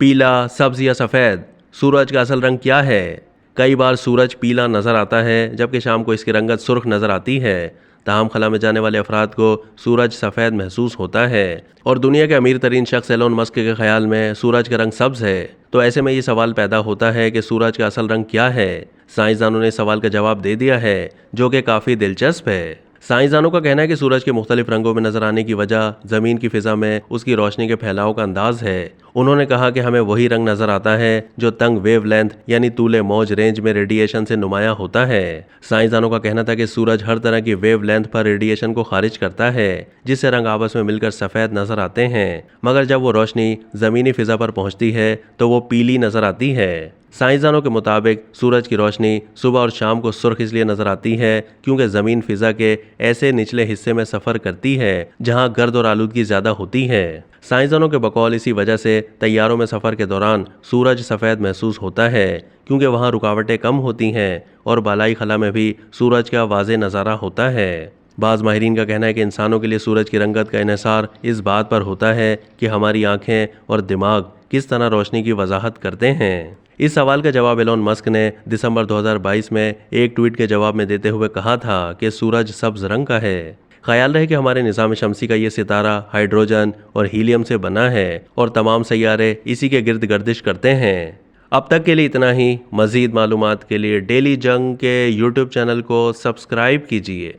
पीला, सब्ज या सफ़ेद, सूरज का असल रंग क्या है? कई बार सूरज पीला नजर आता है जबकि शाम को इसकी रंगत सुर्ख नजर आती है। ताहम खला में जाने वाले अफराद को सूरज सफ़ेद महसूस होता है और दुनिया के अमीर तरीन शख्स एलोन मस्क के ख्याल में सूरज का रंग सब्ज है। तो ऐसे में ये सवाल पैदा होता है कि सूरज का असल रंग क्या है। साइंसदानों ने सवाल का जवाब दे दिया है जो कि काफ़ी दिलचस्प है। साइंसदानों का कहना है कि सूरज के मुख्तलिफ रंगों में नजर आने की वजह ज़मीन की फिजा में उसकी रोशनी के फैलाव का अंदाज है। उन्होंने कहा कि हमें वही रंग नजर आता है जो तंग वेवलेंथ यानी तूले मौज रेंज में रेडिएशन से नुमाया होता है। साइंसदानों का कहना था कि सूरज हर तरह की वेवलेंथ पर रेडिएशन को खारिज करता है जिससे रंग आपस में मिलकर सफ़ेद नजर आते हैं, मगर जब वो रोशनी ज़मीनी फिजा पर पहुंचती है तो वो पीली नजर आती है। साइंसदानों के मुताबिक सूरज की रोशनी सुबह और शाम को सुर्ख इसलिए नजर आती है क्योंकि ज़मीन फिजा के ऐसे निचले हिस्से में सफ़र करती है जहां गर्द और आलूदगी ज़्यादा होती है। साइंसदानों के बकौल इसी वजह से तैयारों में सफ़र के दौरान सूरज सफ़ेद महसूस होता है क्योंकि वहां रुकावटें कम होती हैं और बालाई खला में भी सूरज का वाज़े नज़ारा होता है। बाज़ माहिरीन का कहना है कि इंसानों के लिए सूरज की रंगत का इन्हिसार इस बात पर होता है कि हमारी आँखें और दिमाग किस तरह रोशनी की वजाहत करते हैं। इस सवाल का जवाब एलोन मस्क ने दिसंबर 2022 में एक ट्वीट के जवाब में देते हुए कहा था कि सूरज सब्ज रंग का है। ख्याल रहे कि हमारे निज़ाम शमसी का ये सितारा हाइड्रोजन और हीलियम से बना है और तमाम सैयारे इसी के गिर्द गर्दिश करते हैं। अब तक के लिए इतना ही। मज़ीद मालूमात के लिए डेली जंग के यूट्यूब चैनल को सब्सक्राइब कीजिए।